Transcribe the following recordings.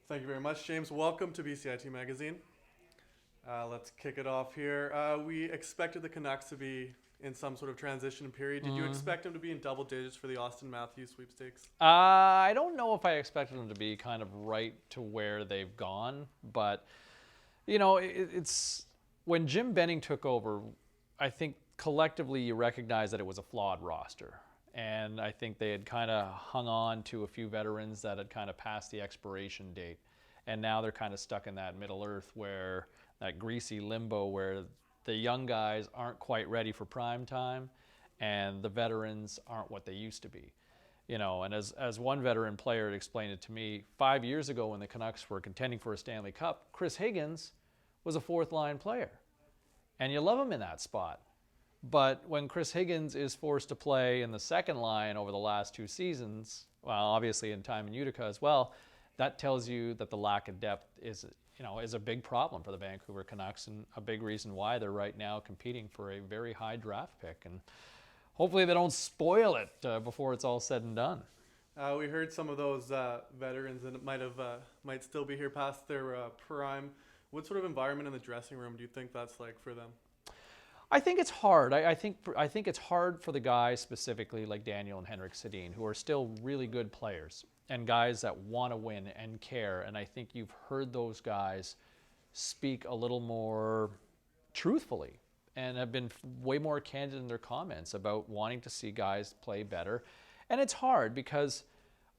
Thank you very much, James. Welcome to BCIT Magazine. Let's kick it off here. We expected the Canucks to be in some sort of transition period. Did you expect them to be in double digits for the Austin Matthews sweepstakes? I don't know if I expected them to be kind of right to where they've gone, but it's when Jim Benning took over, I think collectively you recognize that it was a flawed roster. And I think they had kind of hung on to a few veterans that had kind of passed the expiration date. And now they're kind of stuck in that middle earth where that greasy limbo where the young guys aren't quite ready for prime time and the veterans aren't what they used to be. And as one veteran player had explained it to me, 5 years ago when the Canucks were contending for a Stanley Cup, Chris Higgins was a fourth line player. And you love him in that spot. But when Chris Higgins is forced to play in the second line over the last 2 seasons, well, obviously in time in Utica as well, that tells you that the lack of depth is a big problem for the Vancouver Canucks and a big reason why they're right now competing for a very high draft pick. And hopefully they don't spoil it before it's all said and done. We heard some of those veterans that might still be here past their prime. What sort of environment in the dressing room do you think that's like for them? I think it's hard. I think it's hard for the guys specifically like Daniel and Henrik Sedin, who are still really good players and guys that want to win and care. And I think you've heard those guys speak a little more truthfully and have been way more candid in their comments about wanting to see guys play better. And it's hard because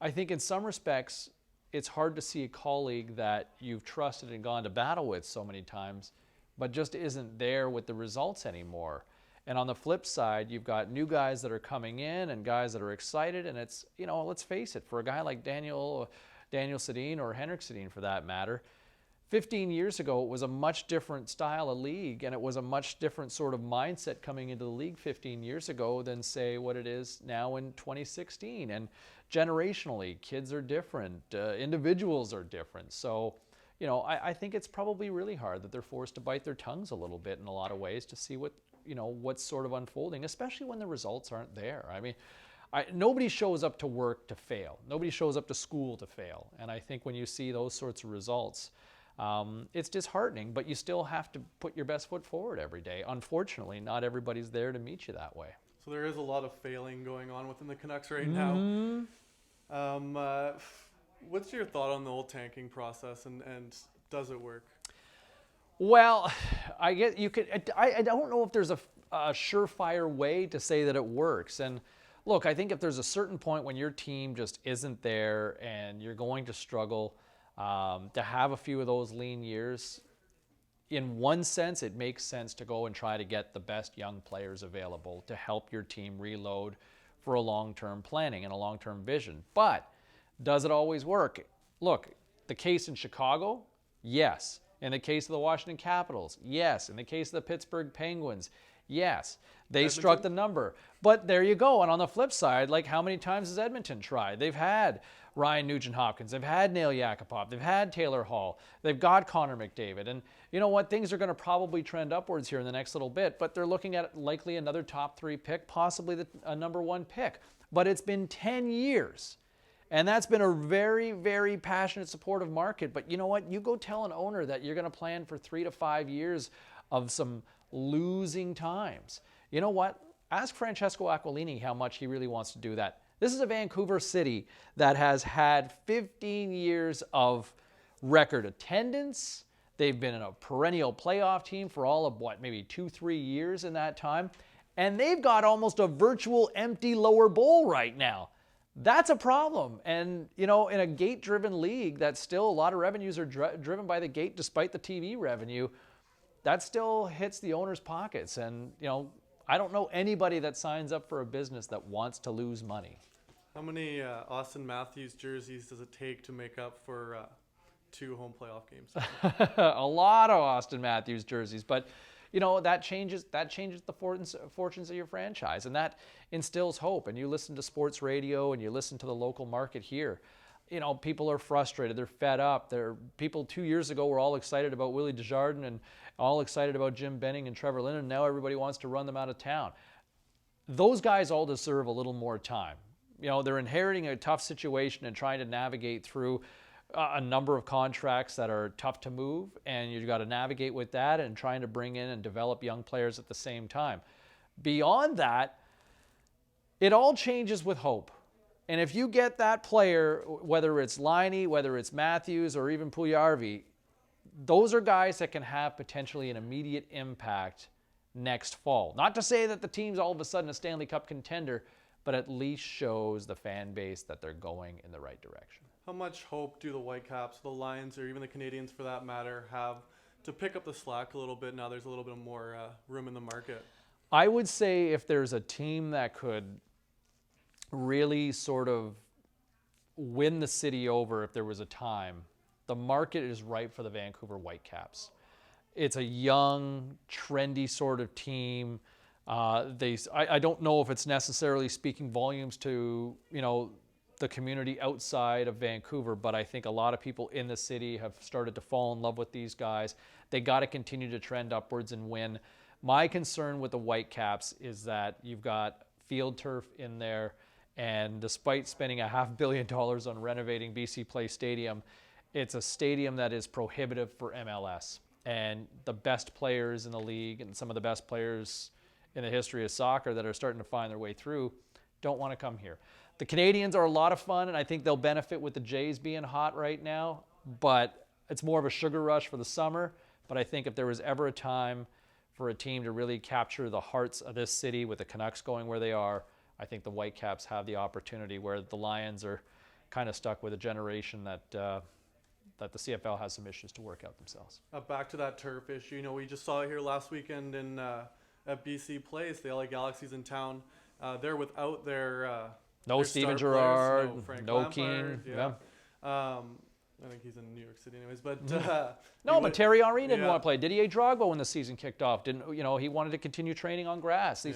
I think in some respects it's hard to see a colleague that you've trusted and gone to battle with so many times but just isn't there with the results anymore. And on the flip side, you've got new guys that are coming in and guys that are excited. And it's, let's face it, for a guy like Daniel Sedin or Henrik Sedin for that matter, 15 years ago, it was a much different style of league and it was a much different sort of mindset coming into the league 15 years ago than, say, what it is now in 2016. And generationally, kids are different, individuals are different. So, I think it's probably really hard that they're forced to bite their tongues a little bit in a lot of ways to see what's sort of unfolding, especially when the results aren't there. I mean, nobody shows up to work to fail. Nobody shows up to school to fail. And I think when you see those sorts of results, it's disheartening, but you still have to put your best foot forward every day. Unfortunately, not everybody's there to meet you that way. So there is a lot of failing going on within the Canucks right now. What's your thought on the whole tanking process and does it work? Well, I don't know if there's a surefire way to say that it works. And look, I think if there's a certain point when your team just isn't there and you're going to struggle to have a few of those lean years, in one sense, it makes sense to go and try to get the best young players available to help your team reload for a long-term planning and a long-term vision. But does it always work? Look, the case in Chicago, yes. In the case of the Washington Capitals, yes. In the case of the Pittsburgh Penguins, yes. They struck the number. But there you go. And on the flip side, like how many times has Edmonton tried? They've had Ryan Nugent-Hopkins. They've had Nail Yakupov. They've had Taylor Hall. They've got Connor McDavid. And you know what? Things are going to probably trend upwards here in the next little bit. But they're looking at likely another top 3 pick, possibly a number 1 pick. But it's been 10 years. And that's been a very, very passionate, supportive market. But you know what? You go tell an owner that you're going to plan for 3 to 5 years of some losing times. You know what? Ask Francesco Aquilini how much he really wants to do that. This is a Vancouver city that has had 15 years of record attendance. They've been in a perennial playoff team for all of, maybe 2-3 years in that time. And they've got almost a virtual empty lower bowl right now. That's a problem. And, in a gate-driven league that still a lot of revenues are driven by the gate despite the TV revenue, that still hits the owner's pockets. And, I don't know anybody that signs up for a business that wants to lose money. How many Austin Matthews jerseys does it take to make up for 2 home playoff games? A lot of Austin Matthews jerseys, but that changes the fortunes of your franchise, and that instills hope. And you listen to sports radio and you listen to the local market here. People are frustrated. They're fed up. People 2 years ago were all excited about Willie Desjardins and all excited about Jim Benning and Trevor Linden. Now everybody wants to run them out of town. Those guys all deserve a little more time. They're inheriting a tough situation and trying to navigate through a number of contracts that are tough to move, and you've got to navigate with that and trying to bring in and develop young players at the same time. Beyond that, it all changes with hope. And if you get that player, whether it's Laine, whether it's Matthews, or even Puljujarvi, those are guys that can have potentially an immediate impact next fall. Not to say that the team's all of a sudden a Stanley Cup contender, but at least shows the fan base that they're going in the right direction. How much hope do the Whitecaps, the Lions, or even the Canadians for that matter, have to pick up the slack a little bit now there's a little bit more room in the market? I would say if there's a team that could really sort of win the city over if there was a time, the market is ripe for the Vancouver Whitecaps. It's a young, trendy sort of team. I don't know if it's necessarily speaking volumes to, the community outside of Vancouver, but I think a lot of people in the city have started to fall in love with these guys. They got to continue to trend upwards and win. My concern with the Whitecaps is that you've got field turf in there, and despite spending $500 million on renovating BC Place Stadium, it's a stadium that is prohibitive for MLS. And the best players in the league and some of the best players in the history of soccer that are starting to find their way through don't want to come here. The Canadians are a lot of fun, and I think they'll benefit with the Jays being hot right now, but it's more of a sugar rush for the summer. But I think if there was ever a time for a team to really capture the hearts of this city with the Canucks going where they are, I think the Whitecaps have the opportunity, where the Lions are kind of stuck with a generation that the CFL has some issues to work out themselves. Back to that turf issue, we just saw it here last weekend at BC Place. The LA Galaxy's in town. They're without their no their Steven star Gerrard, players, Frank no Lampard, Keane. Yeah. I think he's in New York City anyways. But but Thierry Henry didn't want to play. Didier Drogba, when the season kicked off, he wanted to continue training on grass.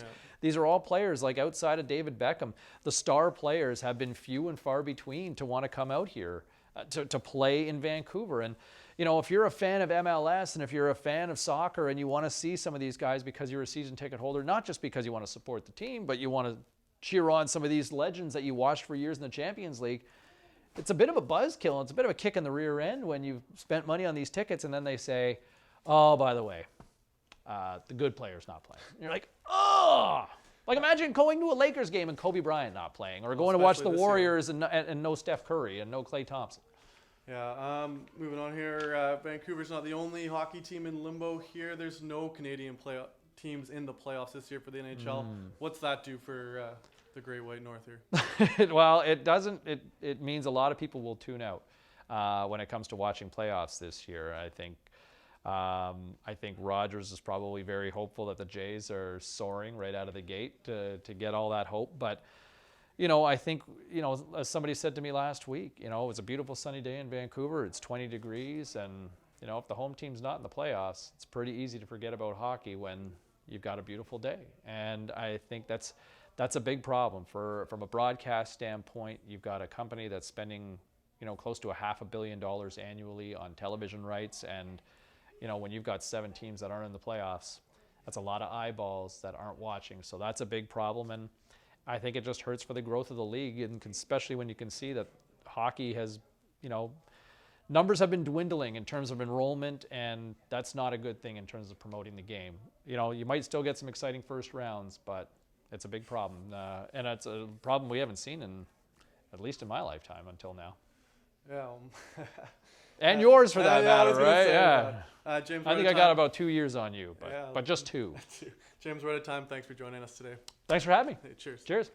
These are all players, like outside of David Beckham, the star players have been few and far between to want to come out here to play in Vancouver. And if you're a fan of MLS and if you're a fan of soccer and you want to see some of these guys because you're a season ticket holder, not just because you want to support the team, but you want to cheer on some of these legends that you watched for years in the Champions League, it's a bit of a buzzkill. It's a bit of a kick in the rear end when you've spent money on these tickets and then they say, oh, by the way, the good player's not playing. And you're like, oh! Like imagine going to a Lakers game and Kobe Bryant not playing, or going to watch the Warriors and no Steph Curry and no Klay Thompson. Yeah, moving on here. Vancouver's not the only hockey team in limbo here. There's no Canadian teams in the playoffs this year for the NHL. What's that do for the Great White North here? Well, it doesn't. It means a lot of people will tune out when it comes to watching playoffs this year. I think Rogers is probably very hopeful that the Jays are soaring right out of the gate to get all that hope. But I think, as somebody said to me last week, it was a beautiful sunny day in Vancouver. It's 20 degrees, and if the home team's not in the playoffs, it's pretty easy to forget about hockey when you've got a beautiful day. And I think that's a big problem from a broadcast standpoint. You've got a company that's spending, close to $500 million annually on television rights, and when you've got 7 teams that aren't in the playoffs, that's a lot of eyeballs that aren't watching. So that's a big problem, and I think it just hurts for the growth of the league, and especially when you can see that hockey has, numbers have been dwindling in terms of enrollment, and that's not a good thing in terms of promoting the game. You might still get some exciting first rounds, but it's a big problem, and it's a problem we haven't seen at least in my lifetime until now. Yeah. And yours, for that matter, right? Yeah. James, I think I got about 2 years on you, but just 2. James, we're out of time. Thanks for joining us today. Thanks for having me. Hey, cheers. Cheers.